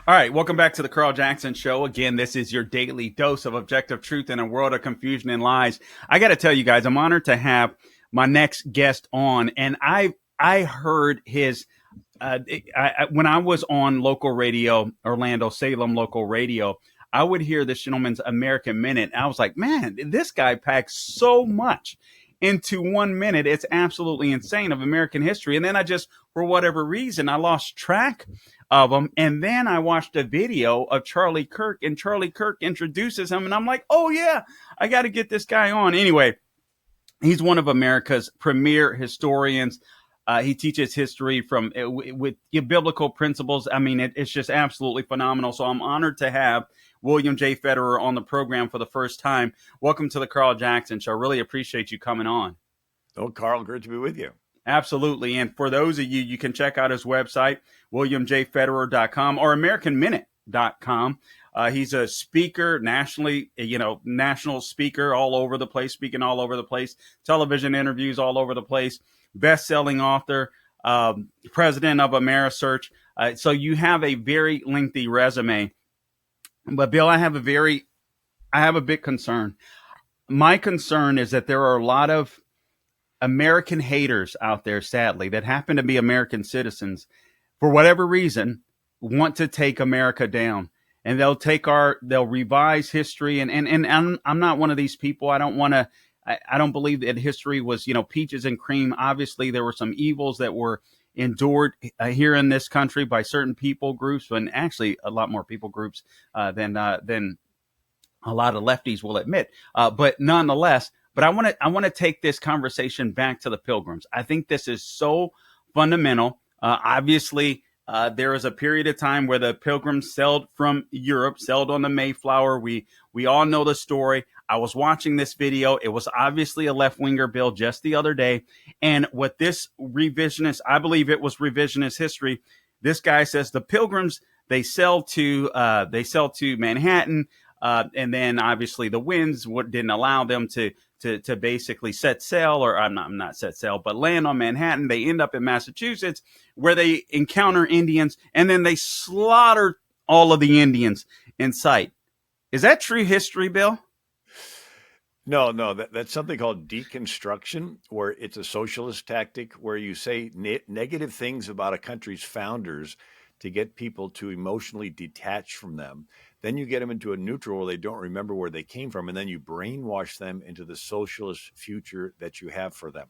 All right, welcome back to the Carl Jackson Show. Again, this is your daily dose of objective truth in a world of confusion and lies. I got to tell you guys, I'm honored to have my next guest on, and I heard his when I was on local radio, Orlando, Salem local radio. I would hear this gentleman's American Minute. I was like, man, this guy packs so much into 1 minute. It's absolutely insane of American history. And then I just, for whatever reason, I lost track of him. And then I watched a video of Charlie Kirk, and Charlie Kirk introduces him. And I'm like, oh, yeah, I got to get this guy on. Anyway, he's one of America's premier historians. He teaches history from with biblical principles. I mean, it's just absolutely phenomenal. So I'm honored to have William J. Federer on the program for the first time. Welcome to the Carl Jackson Show. I really appreciate you coming on. Oh, Carl, great to be with you. Absolutely. And for those of you, you can check out his website, williamjfederer.com or americanminute.com. He's a speaker nationally, national speaker all over the place, speaking all over the place, television interviews all over the place, best-selling author, president of Amerisearch. So you have a very lengthy resume. But Bill, I have a big concern. My concern is that there are a lot of American haters out there, sadly, that happen to be American citizens, for whatever reason, want to take America down. And they'll revise history. And I'm not one of these people. I don't believe that history was, peaches and cream. Obviously, there were some evils that were endured here in this country by certain people groups, and actually a lot more people groups than a lot of lefties will admit. But nonetheless, I want to take this conversation back to the Pilgrims. I think this is so fundamental. Obviously, there was a period of time where the Pilgrims sailed from Europe, sailed on the Mayflower. We all know the story. I was watching this video. It was obviously a left-winger bill just the other day. And what this revisionist, I believe it was revisionist history. This guy says the Pilgrims, they sail to Manhattan. And then obviously the winds didn't allow them to basically set sail, or I'm not set sail, but land on Manhattan. They end up in Massachusetts where they encounter Indians, and then they slaughter all of the Indians in sight. Is that true history, Bill? No, that's something called deconstruction, where it's a socialist tactic where you say negative things about a country's founders to get people to emotionally detach from them. Then you get them into a neutral where they don't remember where they came from, and then you brainwash them into the socialist future that you have for them.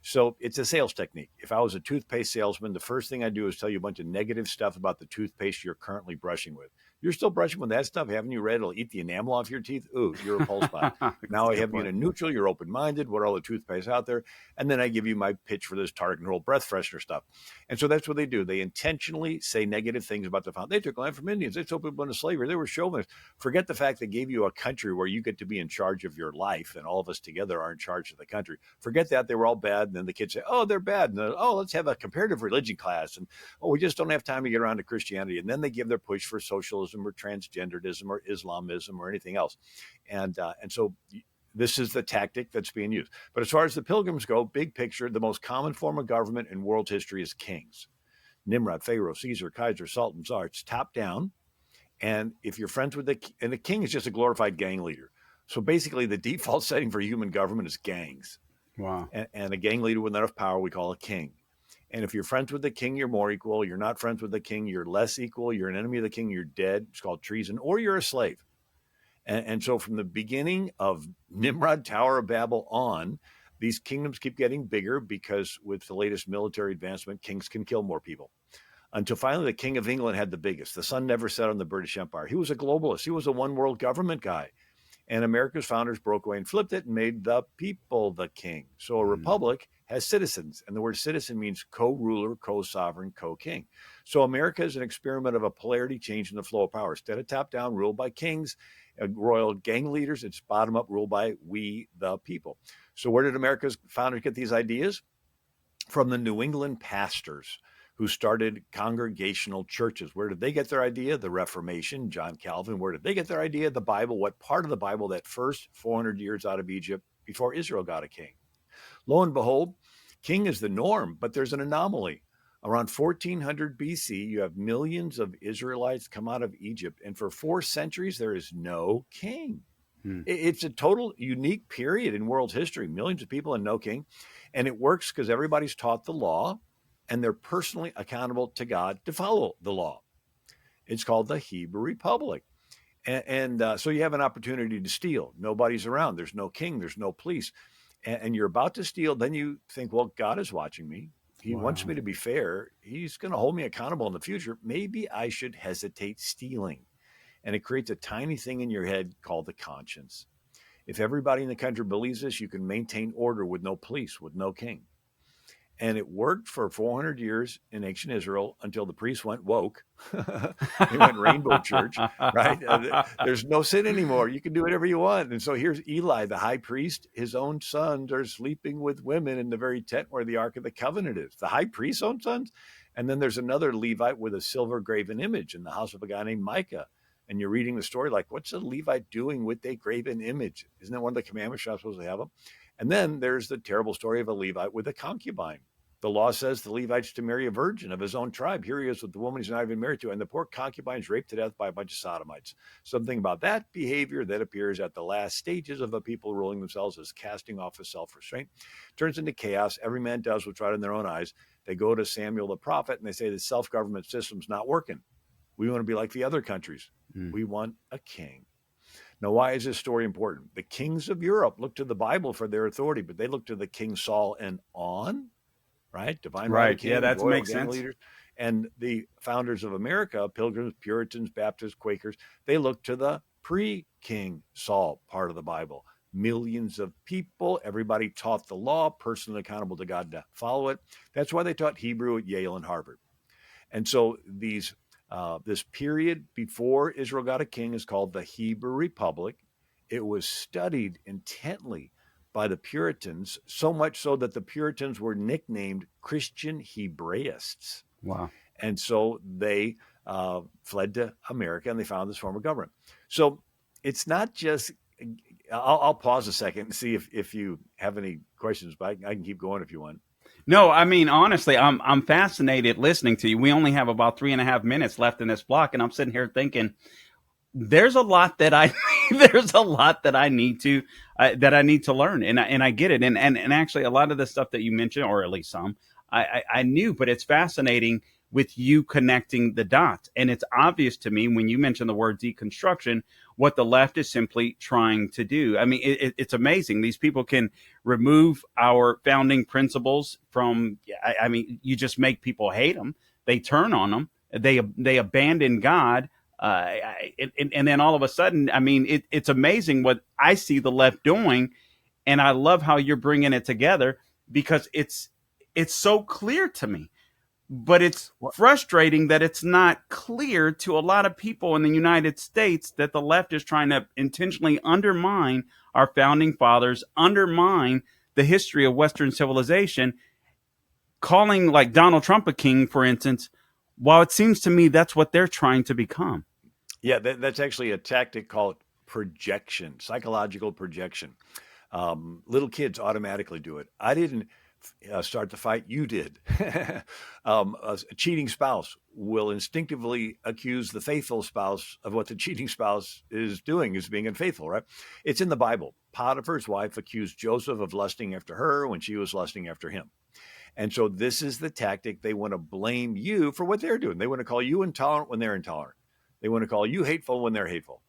So it's a sales technique. If I was a toothpaste salesman, the first thing I do is tell you a bunch of negative stuff about the toothpaste you're currently brushing with. You're still brushing with that stuff. Haven't you read it'll eat the enamel off your teeth? Ooh, you're a pulse spot. Now I have you in a neutral. You're open-minded. What are all the toothpaste out there? And then I give you my pitch for this Target and Roll breath freshener stuff. And so that's what they do. They intentionally say negative things about the founders. They took land from Indians. They took people into slavery. They were chauvinists. Forget the fact they gave you a country where you get to be in charge of your life, and all of us together are in charge of the country. Forget that. They were all bad. And then the kids say, oh, they're bad. And let's have a comparative religion class. And we just don't have time to get around to Christianity. And then they give their push for socialism or transgenderism or Islamism or anything else. And so this is the tactic that's being used. But as far as the Pilgrims go, big picture, the most common form of government in world history is kings. Nimrod, Pharaoh, Caesar, Kaiser, Sultan, Tsar. It's top down. And if you're friends with the king is just a glorified gang leader. So basically the default setting for human government is gangs. Wow. And a gang leader with enough power we call a king. And if you're friends with the king, you're more equal. You're not friends with the king, you're less equal. You're an enemy of the king, you're dead. It's called treason, or you're a slave. And so from the beginning of Nimrod, Tower of Babel on, these kingdoms keep getting bigger because with the latest military advancement, kings can kill more people. Until finally the King of England had the biggest. The sun never set on the British Empire. He was a globalist. He was a one world government guy. And America's founders broke away and flipped it and made the people the king. So a republic has citizens. And the word citizen means co-ruler, co-sovereign, co-king. So America is an experiment of a polarity change in the flow of power. Instead of top-down, ruled by kings and royal gang leaders, it's bottom-up, ruled by we, the people. So where did America's founders get these ideas? From the New England pastors who started congregational churches. Where did they get their idea? The Reformation, John Calvin. Where did they get their idea? The Bible. What part of the Bible? That first 400 years out of Egypt before Israel got a king. Lo and behold, king is the norm, but there's an anomaly. Around 1400 BC, you have millions of Israelites come out of Egypt, and for 4 centuries, there is no king. Hmm. It's a total unique period in world history, millions of people and no king. And it works because everybody's taught the law and they're personally accountable to God to follow the law. It's called the Hebrew Republic. And so you have an opportunity to steal. Nobody's around. There's no king. There's no police. And you're about to steal. Then you think, well, God is watching me. He wants Wow. me to be fair. He's going to hold me accountable in the future. Maybe I should hesitate stealing. And it creates a tiny thing in your head called the conscience. If everybody in the country believes this, you can maintain order with no police, with no king. And it worked for 400 years in ancient Israel until the priests went woke. They went rainbow church, right? There's no sin anymore. You can do whatever you want. And so here's Eli, the high priest. His own sons are sleeping with women in the very tent where the Ark of the Covenant is. The high priest's own sons. And then there's another Levite with a silver graven image in the house of a guy named Micah. And you're reading the story like, what's a Levite doing with a graven image? Isn't that one of the commandments you're not supposed to have them? And then there's the terrible story of a Levite with a concubine. The law says the Levite's to marry a virgin of his own tribe. Here he is with the woman he's not even married to. And the poor concubine's raped to death by a bunch of sodomites. Something about that behavior that appears at the last stages of a people ruling themselves as casting off of self-restraint turns into chaos. Every man does what's right in their own eyes. They go to Samuel the prophet and they say the self-government system's not working. We want to be like the other countries. We want a king. Now, why is this story important? The kings of Europe look to the Bible for their authority, but they look to the King Saul and on, right? Divine right of king, Yeah, that royal makes gang sense. leaders. And the founders of America, Pilgrims, Puritans, Baptists, Quakers, they look to the pre-King Saul part of the Bible. Millions of people, everybody taught the law, personally accountable to God to follow it. That's why they taught Hebrew at Yale and Harvard. And so this period before Israel got a king is called the Hebrew Republic. It was studied intently by the Puritans, so much so that the Puritans were nicknamed Christian Hebraists. Wow. And so they fled to America and they found this form of government. So it's not just, I'll pause a second and see if you have any questions, but I can keep going if you want. No, I mean, honestly, I'm fascinated listening to you. We only have about 3.5 minutes left in this block, and I'm sitting here thinking, there's a lot that I need to learn, and I get it, and actually, a lot of the stuff that you mentioned, or at least some, I knew, but it's fascinating with you connecting the dots, and it's obvious to me when you mention the word deconstruction what the left is simply trying to do. I mean, it's amazing. These people can remove our founding principles from. I mean, you just make people hate them. They turn on them. They abandon God. And then all of a sudden, I mean, it's amazing what I see the left doing, and I love how you're bringing it together because it's so clear to me. But it's frustrating that it's not clear to a lot of people in the United States that the left is trying to intentionally undermine our founding fathers, undermine the history of Western civilization, calling like Donald Trump a king, for instance, while it seems to me that's what they're trying to become. Yeah, that's actually a tactic called projection, psychological projection. Little kids automatically do it. I didn't start the fight, you did. A cheating spouse will instinctively accuse the faithful spouse of what the cheating spouse is doing, is being unfaithful, right? It's in the Bible. Potiphar's wife accused Joseph of lusting after her when she was lusting after him. And so this is the tactic. They want to blame you for what they're doing. They want to call you intolerant when they're intolerant. They want to call you hateful when they're hateful.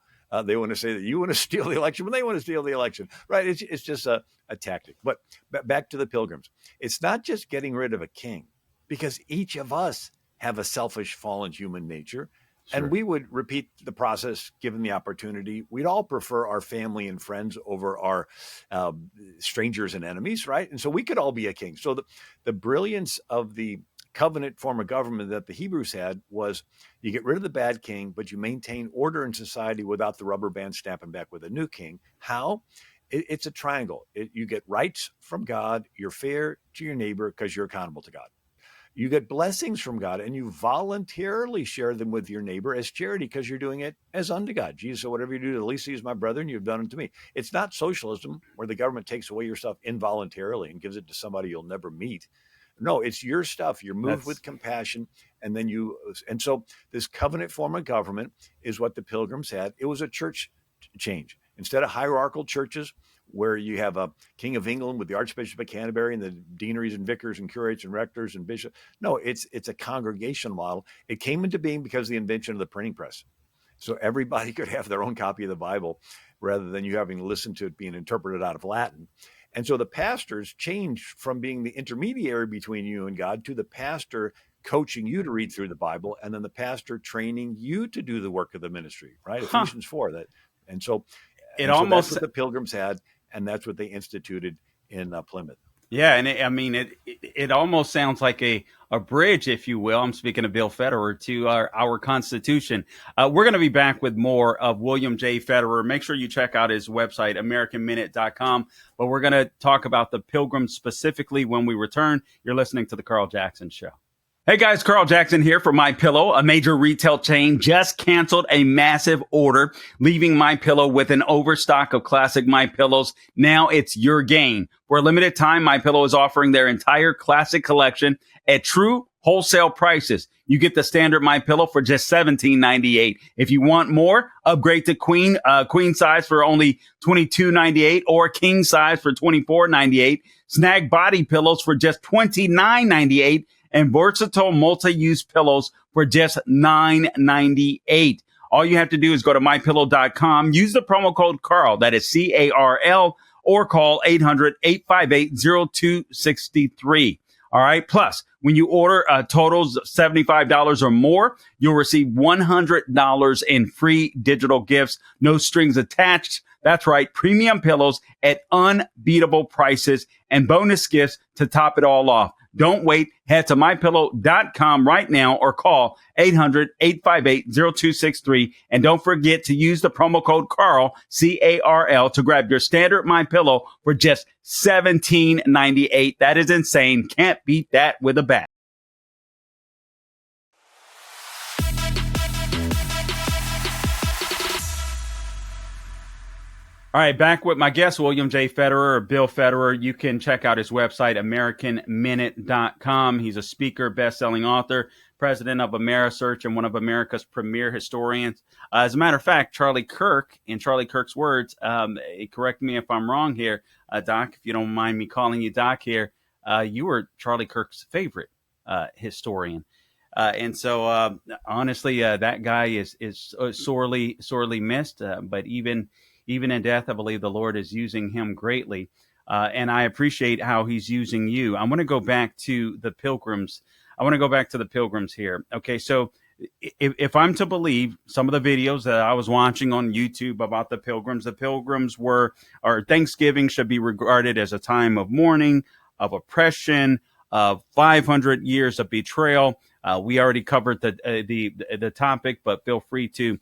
They want to say that you want to steal the election when they want to steal the election, right? It's just a tactic. But back to the Pilgrims. It's not just getting rid of a king, because each of us have a selfish, fallen human nature. Sure. And we would repeat the process given the opportunity. We'd all prefer our family and friends over our strangers and enemies, right? And so we could all be a king. So the brilliance of the covenant form of government that the Hebrews had was you get rid of the bad king, but you maintain order in society without the rubber band snapping back with a new king. How? It's a triangle. You get rights from God. You're fair to your neighbor because you're accountable to God. You get blessings from God, and you voluntarily share them with your neighbor as charity because you're doing it as unto God. Jesus said, whatever you do to the least of these, my brethren, you've done it to me. It's not socialism where the government takes away your stuff involuntarily and gives it to somebody you'll never meet. No, it's your stuff. You're moved That's with compassion. And so this covenant form of government is what the Pilgrims had. It was a church change. Instead of hierarchical churches where you have a King of England with the Archbishop of Canterbury and the deaneries and vicars and curates and rectors and bishops. No, it's a congregational model. It came into being because of the invention of the printing press. So everybody could have their own copy of the Bible rather than you having to listen to it being interpreted out of Latin. And so the pastors changed from being the intermediary between you and God to the pastor coaching you to read through the Bible, and then the pastor training you to do the work of the ministry, right? huh. Ephesians 4. And so It that's almost what the Pilgrims had, and that's what they instituted in Plymouth. Yeah, and it almost sounds like a bridge, if you will. I'm speaking of Bill Federer to our Constitution. We're going to be back with more of William J. Federer. Make sure you check out his website, AmericanMinute.com. But we're going to talk about the Pilgrims specifically when we return. You're listening to the Carl Jackson Show. Hey guys, Carl Jackson here for MyPillow. A major retail chain just canceled a massive order, leaving MyPillow with an overstock of classic MyPillows. Now it's your gain. For a limited time, MyPillow is offering their entire classic collection at true wholesale prices. You get the standard MyPillow for just $17.98. If you want more, upgrade to queen size for only $22.98 or king size for $24.98. Snag body pillows for just $29.98. And versatile multi-use pillows for just $9.98. All you have to do is go to mypillow.com, use the promo code Carl, that is CARL, or call 800-858-0263. All right. Plus, when you order totals $75 or more, you'll receive $100 in free digital gifts, no strings attached. That's right. Premium pillows at unbeatable prices and bonus gifts to top it all off. Don't wait. Head to mypillow.com right now or call 800-858-0263. And don't forget to use the promo code Carl, CARL, to grab your standard MyPillow for just $17.98. That is insane. Can't beat that with a bat. All right, back with my guest, William J. Federer, or Bill Federer. You can check out his website, AmericanMinute.com. He's a speaker, best-selling author, president of AmeriSearch, and one of America's premier historians. As a matter of fact, Charlie Kirk, in Charlie Kirk's words, correct me if I'm wrong here, Doc, if you don't mind me calling you Doc here, you were Charlie Kirk's favorite historian. And so, honestly, that guy is sorely missed, but even in death, I believe the Lord is using him greatly. And I appreciate how he's using you. I want to go back to the Pilgrims. Here. Okay, so if I'm to believe some of the videos that I was watching on YouTube about the Pilgrims or Thanksgiving should be regarded as a time of mourning, of oppression, of 500 years of betrayal. We already covered the topic, but feel free to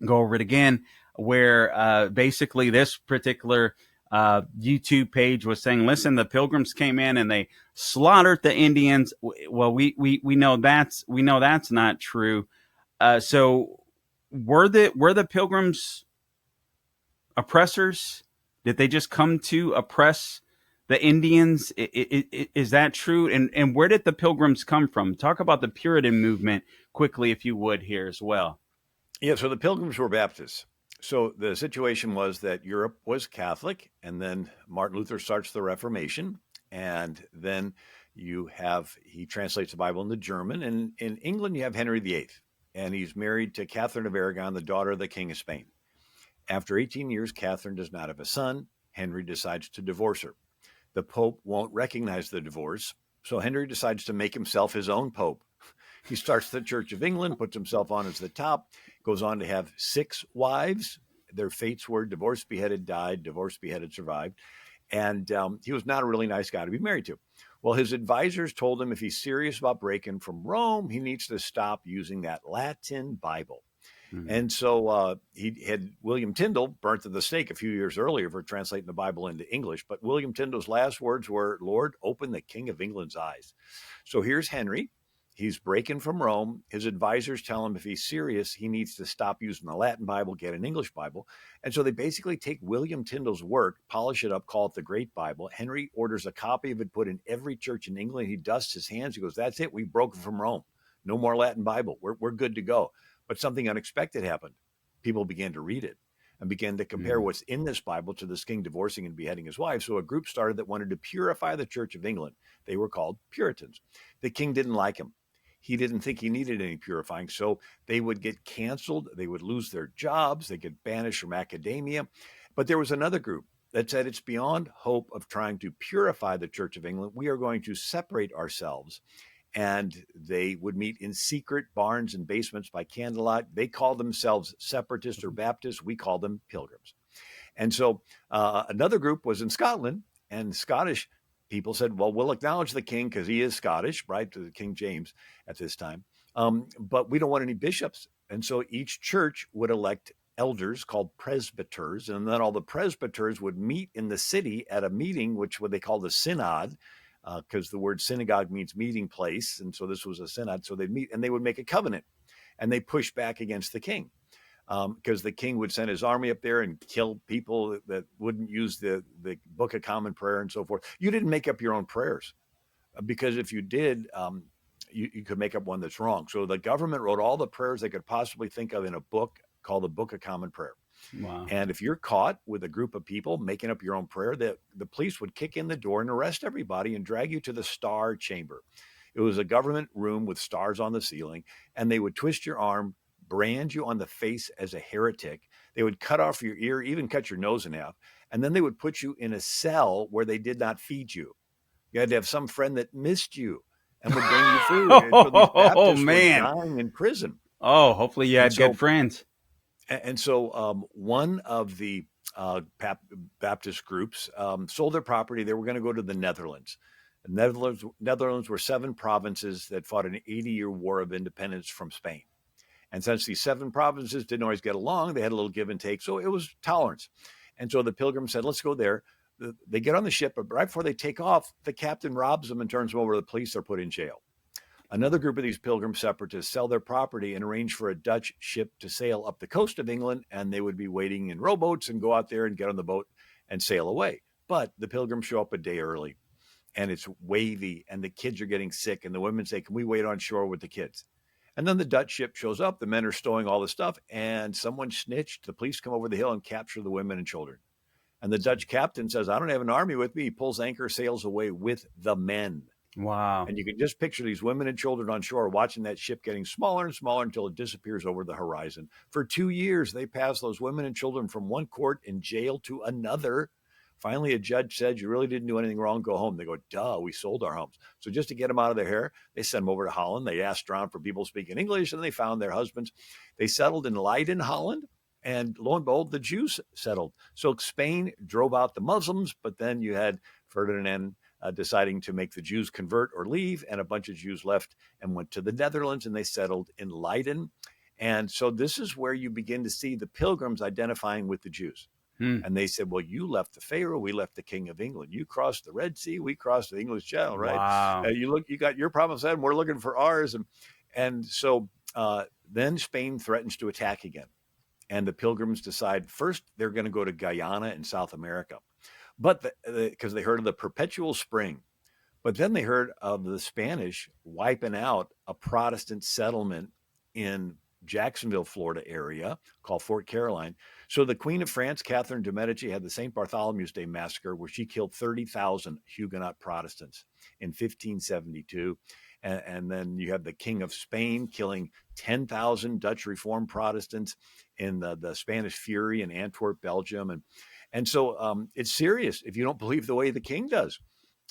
go over it again, where basically this particular YouTube page was saying, listen, the Pilgrims came in and they slaughtered the Indians. Well, we know that's not true. So were the Pilgrims oppressors? Did they just come to oppress the Indians? Is that true? And where did the Pilgrims come from? Talk about the Puritan movement quickly, if you would, here as well. Yeah, so the Pilgrims were Baptists. So the situation was that Europe was Catholic, and then Martin Luther starts the Reformation, and then he translates the Bible into German, and in England you have Henry VIII, and he's married to Catherine of Aragon, the daughter of the King of Spain. After 18 years, Catherine does not have a son. Henry decides to divorce her. The Pope won't recognize the divorce, so Henry decides to make himself his own Pope. He starts the Church of England, puts himself on as the top, goes on to have 6 wives. Their fates were divorced, beheaded, died, divorced, beheaded, survived. And he was not a really nice guy to be married to. Well, his advisors told him if he's serious about breaking from Rome, he needs to stop using that Latin Bible. Mm-hmm. And so he had William Tyndale burnt at the stake a few years earlier for translating the Bible into English. But William Tyndale's last words were, "Lord, open the King of England's eyes." So here's Henry. He's breaking from Rome. His advisors tell him if he's serious, he needs to stop using the Latin Bible, get an English Bible. And so they basically take William Tyndale's work, polish it up, call it the Great Bible. Henry orders a copy of it put in every church in England. He dusts his hands. He goes, that's it. We've broken from Rome. No more Latin Bible. We're good to go. But something unexpected happened. People began to read it and began to compare what's in this Bible to this king divorcing and beheading his wife. So a group started that wanted to purify the Church of England. They were called Puritans. The king didn't like him. He didn't think he needed any purifying. So they would get canceled. They would lose their jobs. They get banished from academia. But there was another group that said it's beyond hope of trying to purify the Church of England. We are going to separate ourselves. And they would meet in secret barns and basements by candlelight. They called themselves separatists or Baptists. We call them Pilgrims. And so another group was in Scotland, and Scottish people said, well, we'll acknowledge the king because he is Scottish, right, to King James at this time. But we don't want any bishops. And so each church would elect elders called presbyters, and then all the presbyters would meet in the city at a meeting, which what they called a synod, because the word synagogue means meeting place. And so this was a synod. So they'd meet and they would make a covenant, and they push back against the king. Because the king would send his army up there and kill people that wouldn't use the Book of Common Prayer and so forth. You didn't make up your own prayers, because if you did, you could make up one that's wrong. So the government wrote all the prayers they could possibly think of in a book called the Book of Common Prayer. Wow. And if you're caught with a group of people making up your own prayer, the police would kick in the door and arrest everybody and drag you to the Star Chamber. It was a government room with stars on the ceiling, and they would twist your arm, brand you on the face as a heretic. They would cut off your ear, even cut your nose in half. And then they would put you in a cell where they did not feed you. You had to have some friend that missed you and would bring you food. And so these Baptists were dying in prison. Oh, hopefully you had good friends. And so one of the Baptist groups sold their property. They were going to go to the Netherlands. The Netherlands were 7 provinces that fought an 80-year war of independence from Spain. And since these 7 provinces didn't always get along, they had a little give and take. So it was tolerance. And so the Pilgrims said, let's go there. They get on the ship, but right before they take off, the captain robs them and turns them over to the police. They're put in jail. Another group of these Pilgrim separatists sell their property and arrange for a Dutch ship to sail up the coast of England. And they would be waiting in rowboats and go out there and get on the boat and sail away. But the Pilgrims show up a day early, and it's wavy, and the kids are getting sick. And the women say, can we wait on shore with the kids? And then the Dutch ship shows up. The men are stowing all the stuff, and someone snitched. The police come over the hill and capture the women and children. And the Dutch captain says, I don't have an army with me. He pulls anchor, sails away with the men. Wow. And you can just picture these women and children on shore watching that ship getting smaller and smaller until it disappears over the horizon. For 2 years, they pass those women and children from one court in jail to another. Finally, a judge said, you really didn't do anything wrong, go home. They go, duh, we sold our homes. So just to get them out of their hair, they sent them over to Holland. They asked around for people speaking English, and they found their husbands. They settled in Leiden, Holland, and lo and behold, the Jews settled. So Spain drove out the Muslims, but then you had Ferdinand deciding to make the Jews convert or leave, and a bunch of Jews left and went to the Netherlands, and they settled in Leiden. And so this is where you begin to see the Pilgrims identifying with the Jews. And they said, well, you left the Pharaoh, we left the King of England. You crossed the Red Sea, we crossed the English Channel, right? Wow. You got your promised land, we're looking for ours. And so then Spain threatens to attack again. And the Pilgrims decide first they're going to go to Guyana in South America, but because they heard of the perpetual spring. But then they heard of the Spanish wiping out a Protestant settlement in Jacksonville, Florida area called Fort Caroline. So the Queen of France, Catherine de' Medici, had the St. Bartholomew's Day massacre where she killed 30,000 Huguenot Protestants in 1572. And then you have the King of Spain killing 10,000 Dutch Reformed Protestants in the Spanish Fury in Antwerp, Belgium. And so it's serious if you don't believe the way the king does.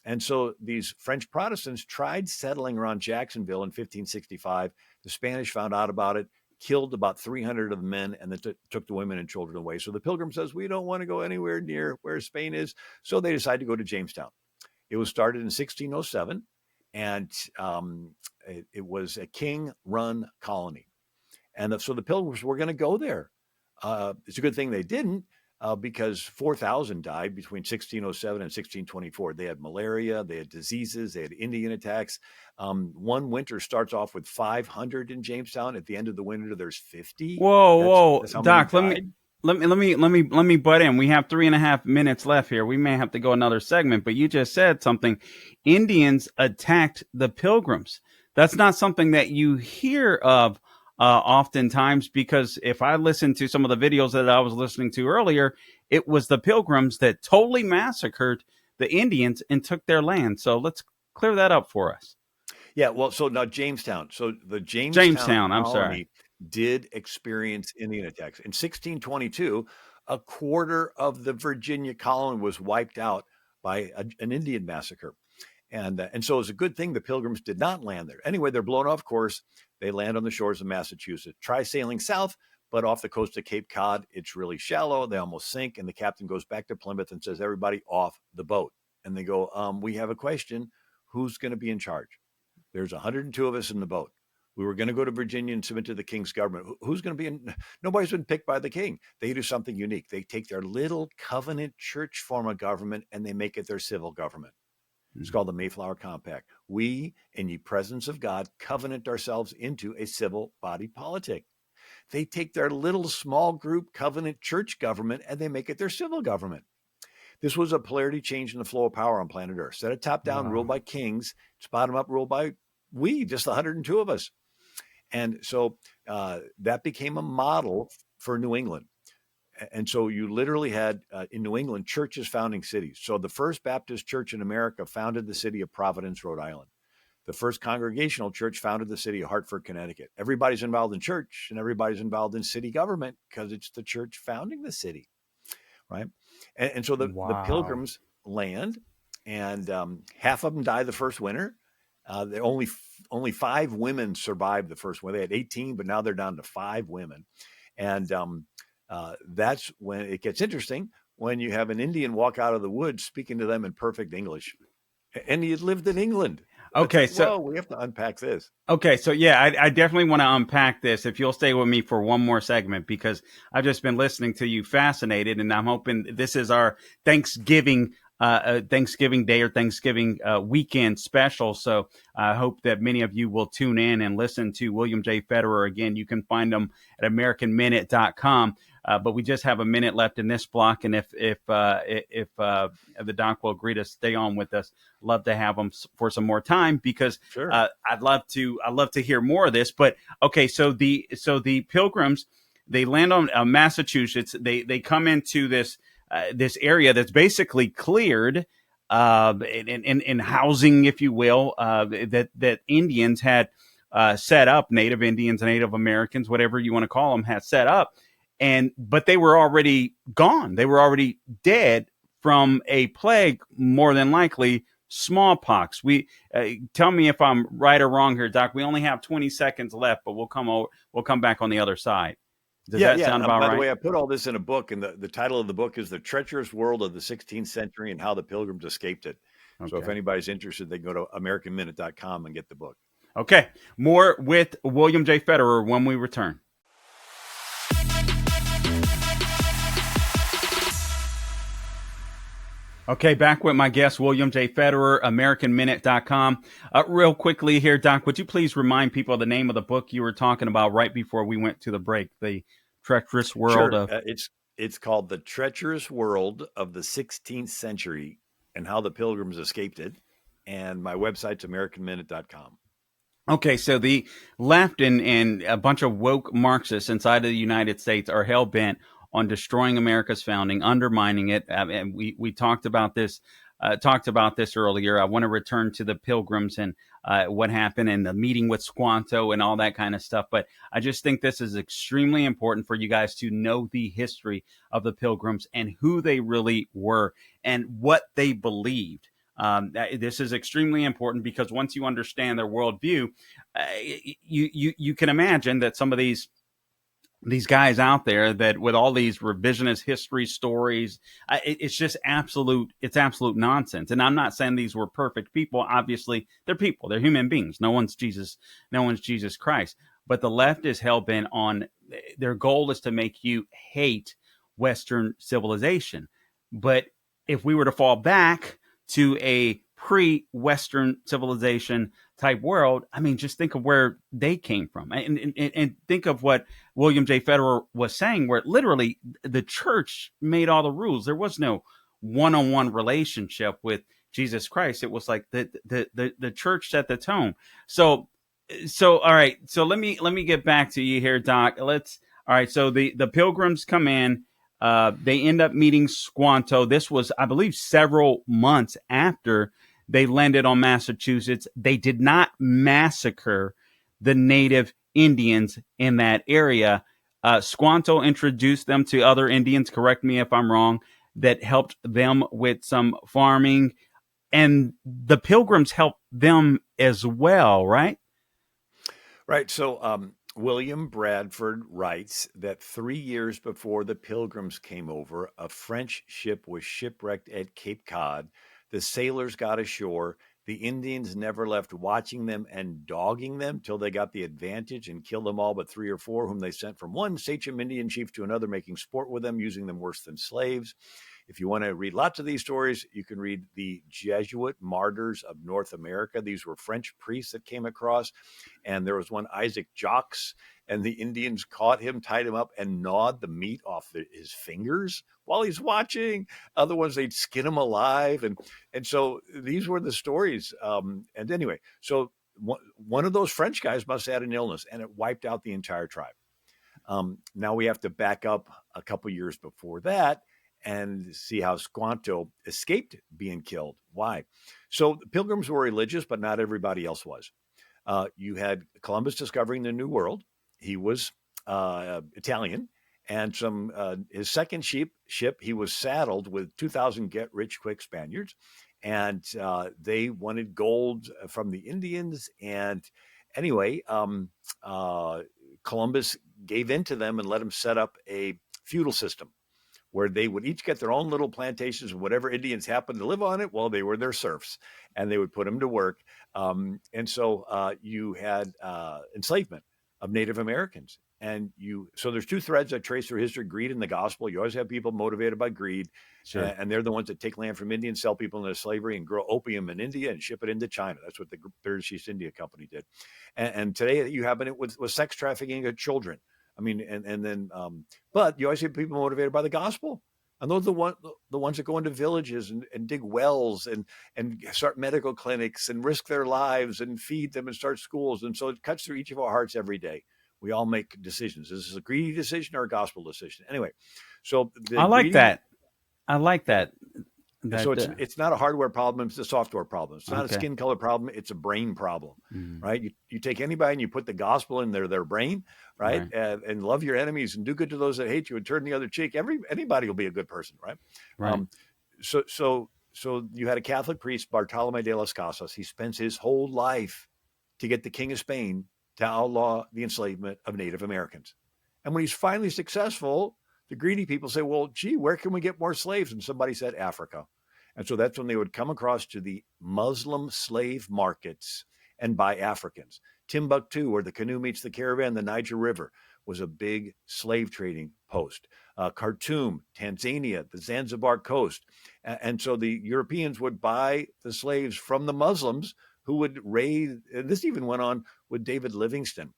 And so these French Protestants tried settling around Jacksonville in 1565. The Spanish found out about it, killed about 300 of the men, and then took the women and children away. So the Pilgrim says, we don't want to go anywhere near where Spain is. So they decided to go to Jamestown. It was started in 1607, and it was a king-run colony. And so the Pilgrims were going to go there. It's a good thing they didn't, because 4,000 died between 1607 and 1624. They had malaria, they had diseases, they had Indian attacks. One winter starts off with 500 in Jamestown. At the end of the winter, there's 50. Whoa, That's how Doc. many died. Let me butt in. We have 3.5 minutes left here. We may have to go another segment, but you just said something. Indians attacked the Pilgrims. That's not something that you hear of oftentimes, because if I listen to some of the videos that I was listening to earlier, it was the Pilgrims that totally massacred the Indians and took their land. So let's clear that up for us. Yeah, well, so now Jamestown. So the Jamestown I'm sorry. colony did experience Indian attacks. In 1622, a quarter of the Virginia colony was wiped out by an Indian massacre. And so it's a good thing the Pilgrims did not land there. Anyway, they're blown off course. They land on the shores of Massachusetts. Try sailing south, but off the coast of Cape Cod, it's really shallow. They almost sink, and the captain goes back to Plymouth and says, everybody off the boat. And they go, we have a question. Who's going to be in charge? There's 102 of us in the boat. We were going to go to Virginia and submit to the king's government. Who's going to be in? Nobody's been picked by the king. They do something unique. They take their little covenant church form of government and they make it their civil government. It's called the Mayflower Compact. We, in the presence of God, covenant ourselves into a civil body politic. They take their little small group covenant church government and they make it their civil government. This was a polarity change in the flow of power on planet Earth. Instead of top-down ruled by kings, it's bottom-up ruled by just the 102 of us. And so that became a model for New England. And so you literally had, in New England, churches founding cities. So the first Baptist church in America founded the city of Providence, Rhode Island. The first Congregational church founded the city of Hartford, Connecticut. Everybody's involved in church and everybody's involved in city government because it's the church founding the city, right? And so the Pilgrims land, and half of them die the first winter. Only 5 women survived the first winter. They had 18, but now they're down to 5 women. And that's when it gets interesting, when you have an Indian walk out of the woods speaking to them in perfect English. And he had lived in England. Okay, so we have to unpack this. Okay, so yeah, I definitely want to unpack this if you'll stay with me for one more segment, because I've just been listening to you fascinated, and I'm hoping this is our Thanksgiving Day or Thanksgiving weekend special. So I hope that many of you will tune in and listen to William J. Federer. Again, you can find him at AmericanMinute.com. But we just have a minute left in this block, and if the doc will agree to stay on with us, love to have him for some more time, because Sure. I'd love to hear more of this. But okay, so the Pilgrims, they land on Massachusetts. They come into this area that's basically cleared in housing, if you will, that Indians had set up, Native Indians, Native Americans, whatever you want to call them, had set up. But they were already gone. They were already dead from a plague, more than likely smallpox. We tell me if I'm right or wrong here, Doc. We only have 20 seconds left, but we'll come back on the other side. Does that sound about right? By the way, I put all this in a book, and the title of the book is The Treacherous World of the 16th Century and How the Pilgrims Escaped It. Okay. So if anybody's interested, they can go to AmericanMinute.com and get the book. Okay. More with William J. Federer when we return. Okay, back with my guest, William J. Federer, AmericanMinute.com. Real quickly here, Doc, would you please remind people of the name of the book you were talking about right before we went to the break, The Treacherous World of... It's called The Treacherous World of the 16th Century and How the Pilgrims Escaped It. And my website's AmericanMinute.com. Okay, so the left and a bunch of woke Marxists inside of the United States are hell-bent on destroying America's founding, undermining it. And we talked about this earlier. I want to return to the Pilgrims and what happened and the meeting with Squanto and all that kind of stuff. But I just think this is extremely important for you guys to know the history of the Pilgrims and who they really were and what they believed. This is extremely important because once you understand their worldview, you can imagine that some of these guys out there that with all these revisionist history stories, it's just absolute nonsense. And I'm not saying these were perfect people. Obviously, they're people. They're human beings. No one's Jesus Christ. But the left is hell-bent on, their goal is to make you hate Western civilization. But if we were to fall back to a pre-Western civilization type world, I mean, just think of where they came from, and think of what William J. Federer was saying, where literally the church made all the rules. There was no one-on-one relationship with Jesus Christ. It was like the church set the tone. So all right. So let me get back to you here, Doc. All right. So the Pilgrims come in. They end up meeting Squanto. This was, I believe, several months after they landed on Massachusetts. They did not massacre the native Indians in that area. Squanto introduced them to other Indians, correct me if I'm wrong, that helped them with some farming. And the Pilgrims helped them as well, right? Right. So William Bradford writes that 3 years before the Pilgrims came over, a French ship was shipwrecked at Cape Cod. The sailors got ashore. The Indians never left watching them and dogging them till they got the advantage and killed them all but 3 or 4, whom they sent from one Sachem Indian chief to another, making sport with them, using them worse than slaves. If you want to read lots of these stories, you can read the Jesuit Martyrs of North America. These were French priests that came across. And there was one, Isaac Jogues, and the Indians caught him, tied him up, and gnawed the meat off his fingers while he's watching. Other ones, they'd skin him alive. And so these were the stories. And anyway, so one of those French guys must have had an illness, and it wiped out the entire tribe. Now we have to back up a couple years before that and see how Squanto escaped being killed. Why? So the Pilgrims were religious, but not everybody else was. You had Columbus discovering the New World. He was Italian, and his second ship, he was saddled with 2,000 get-rich-quick Spaniards, and they wanted gold from the Indians. And anyway, Columbus gave in to them and let them set up a feudal system, where they would each get their own little plantations, and whatever Indians happened to live on it, well, they were their serfs, and they would put them to work. And so you had enslavement of Native Americans. So there's two threads that trace through history: greed and the gospel. You always have people motivated by greed. Sure. And they're the ones that take land from Indians, sell people into slavery, and grow opium in India and ship it into China. That's what the British East India Company did. And today you have it with sex trafficking of children. I mean, and then, but you always see people motivated by the gospel. And those are the ones that go into villages and dig wells and start medical clinics and risk their lives and feed them and start schools. And so it cuts through each of our hearts every day. We all make decisions. Is this a greedy decision or a gospel decision? Anyway, so I like that. So it's not a hardware problem, it's a software problem. It's not Okay. a skin color problem, it's a brain problem, right? You take anybody and you put the gospel in their brain, right? And love your enemies and do good to those that hate you and turn the other cheek. Anybody will be a good person, right? Right. So you had a Catholic priest, Bartolome de las Casas. He spends his whole life to get the King of Spain to outlaw the enslavement of Native Americans. And when he's finally successful, the greedy people say, well, gee, where can we get more slaves? And somebody said Africa. And so that's when they would come across to the Muslim slave markets and buy Africans. Timbuktu, where the canoe meets the caravan, the Niger River, was a big slave trading post. Khartoum, Tanzania, the Zanzibar coast. And so the Europeans would buy the slaves from the Muslims, who would raid. And this even went on with David Livingstone.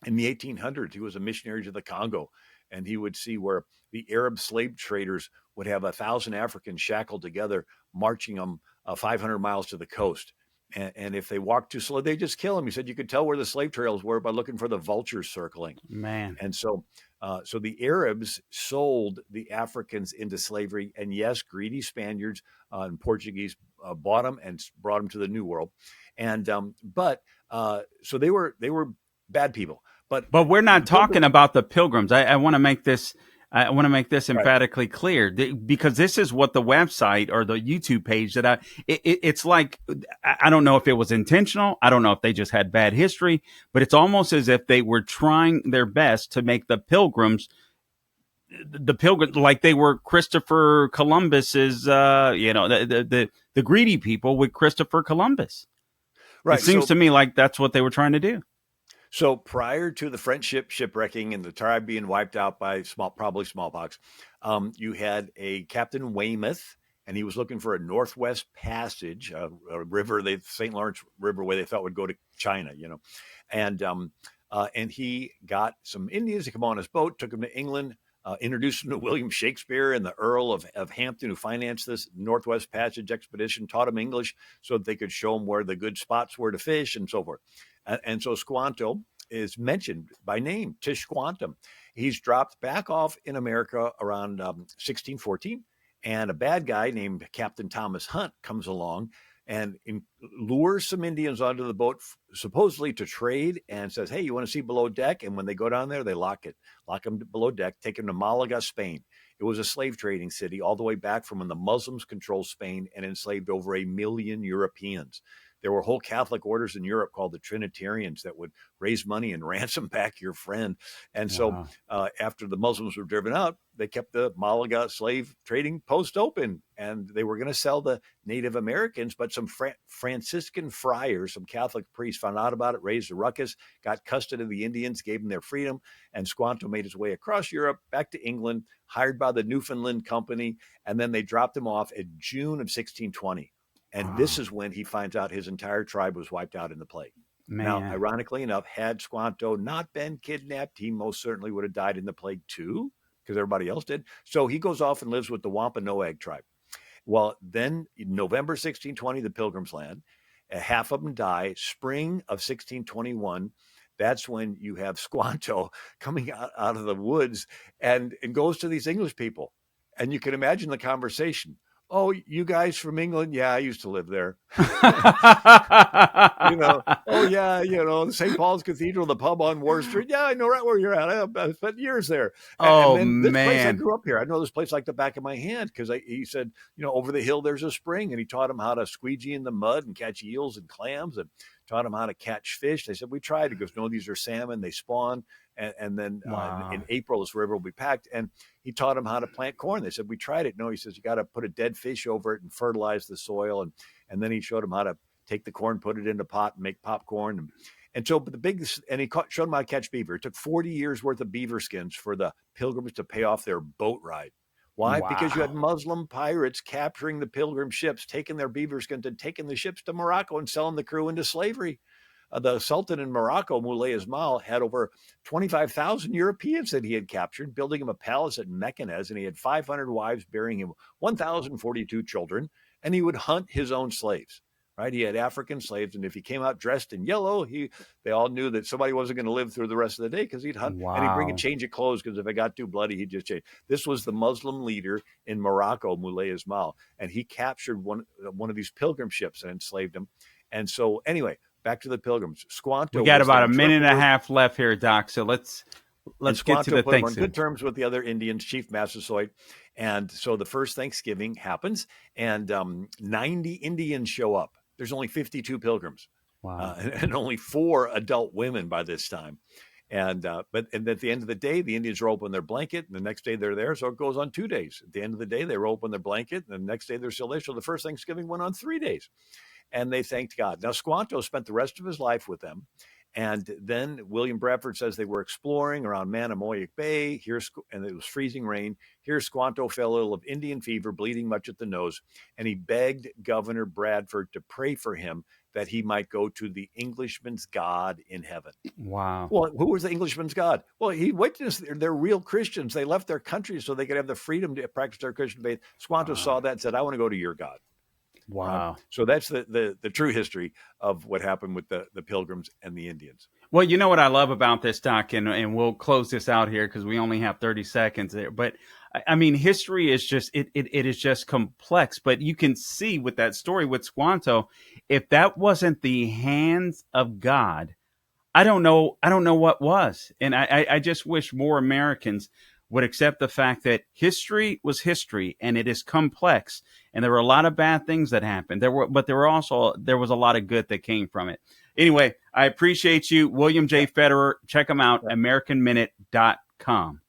In the 1800s, he was a missionary to the Congo, and he would see where the Arab slave traders would have 1,000 Africans shackled together, marching them 500 miles to the coast. And if they walked too slow, they just kill them. He said you could tell where the slave trails were by looking for the vultures circling. Man. And so the Arabs sold the Africans into slavery. And yes, greedy Spaniards and Portuguese bought them and brought them to the New World. And so they were bad people. But we're not talking about the Pilgrims. I want to make this. I want to make this emphatically clear, because this is what the website or the YouTube page that it's like, I don't know if it was intentional. I don't know if they just had bad history, but it's almost as if they were trying their best to make the Pilgrims like they were Christopher Columbus's, the greedy people with Christopher Columbus. Right. It seems to me like that's what they were trying to do. So prior to the French shipwrecking and the tribe being wiped out by probably smallpox, you had a Captain Weymouth, and he was looking for a northwest passage, a river, the St. Lawrence River, where they thought would go to China, and he got some Indians to come on his boat, took him to England, introduced him to William Shakespeare and the Earl of Hampton, who financed this Northwest Passage expedition, taught him English so that they could show him where the good spots were to fish and so forth. And so Squanto is mentioned by name, Tishquantum. He's dropped back off in America around 1614, and a bad guy named Captain Thomas Hunt comes along and lures some Indians onto the boat, supposedly to trade, and says, hey, you want to see below deck? And when they go down there, they lock them below deck, take them to Malaga, Spain. It was a slave trading city all the way back from when the Muslims controlled Spain and enslaved over 1 million Europeans. There were whole Catholic orders in Europe called the Trinitarians that would raise money and ransom back your friend. And so after the Muslims were driven out, they kept the Malaga slave trading post open, and they were going to sell the Native Americans. But some Franciscan friars, some Catholic priests found out about it, raised a ruckus, got custody of the Indians, gave them their freedom. And Squanto made his way across Europe, back to England, hired by the Newfoundland Company. And then they dropped him off in June of 1620. And this is when he finds out his entire tribe was wiped out in the plague. Man. Now, ironically enough, had Squanto not been kidnapped, he most certainly would have died in the plague too, because everybody else did. So he goes off and lives with the Wampanoag tribe. Well, then in November 1620, the Pilgrims land. Half of them die. Spring of 1621, that's when you have Squanto coming out of the woods and goes to these English people. And you can imagine the conversation. Oh, you guys from England? Yeah, I used to live there. Oh, yeah, the St. Paul's Cathedral, the pub on War Street. Yeah, I know right where you're at. I spent years there. Oh, and then this man. place, I grew up here. I know this place like the back of my hand because he said, over the hill there's a spring, and he taught him how to squeegee in the mud and catch eels and clams, and taught him how to catch fish. They said, we tried. He goes, no, these are salmon. They spawn. And then in April, this river will be packed. And he taught him how to plant corn. They said, we tried it. No, he says, you got to put a dead fish over it and fertilize the soil. And then he showed him how to take the corn, put it in a pot and make popcorn. And so he showed him how to catch beaver. It took 40 years worth of beaver skins for the Pilgrims to pay off their boat ride. Why? Wow. Because you had Muslim pirates capturing the Pilgrim ships, taking their beaver skins and taking the ships to Morocco and selling the crew into slavery. The Sultan in Morocco, Moulay Ismail, had over 25,000 Europeans that he had captured, building him a palace at Mekanez, and he had 500 wives, bearing him 1,042 children, and he would hunt his own slaves. Right? He had African slaves, and if he came out dressed in yellow, they all knew that somebody wasn't going to live through the rest of the day because he'd hunt. Wow. And he'd bring a change of clothes because if it got too bloody, he'd just change. This was the Muslim leader in Morocco, Moulay Ismail, and he captured one of these pilgrim ships and enslaved them. And so, anyway, back to the Pilgrims. Squanto. We got about a minute and a half left here, Doc. So let's get to the put him on good terms with the other Indians, Chief Massasoit. And so the first Thanksgiving happens, and 90 Indians show up. There's only 52 Pilgrims. Wow. And only 4 adult women by this time. And at the end of the day, the Indians roll up in their blanket, and the next day they're there. So it goes on 2 days. At the end of the day, they roll up in their blanket, and the next day they're still there. So the first Thanksgiving went on 3 days. And they thanked God. Now, Squanto spent the rest of his life with them. And then William Bradford says they were exploring around Manamoick Bay. And it was freezing rain. Here, Squanto fell ill of Indian fever, bleeding much at the nose. And he begged Governor Bradford to pray for him that he might go to the Englishman's God in heaven. Wow. Well, who was the Englishman's God? Well, he witnessed they're real Christians. They left their country so they could have the freedom to practice their Christian faith. Squanto saw that and said, I want to go to your God. Wow. So that's the true history of what happened with the Pilgrims and the Indians. Well, you know what I love about this, Doc, and we'll close this out here because we only have 30 seconds there. But I mean, history is just it is just complex. But you can see with that story with Squanto, if that wasn't the hands of God, I don't know what was. And I just wish more Americans would accept the fact that history was history and it is complex. And there were a lot of bad things that happened. There was a lot of good that came from it. Anyway, I appreciate you, William J. Federer. Check him out, AmericanMinute.com.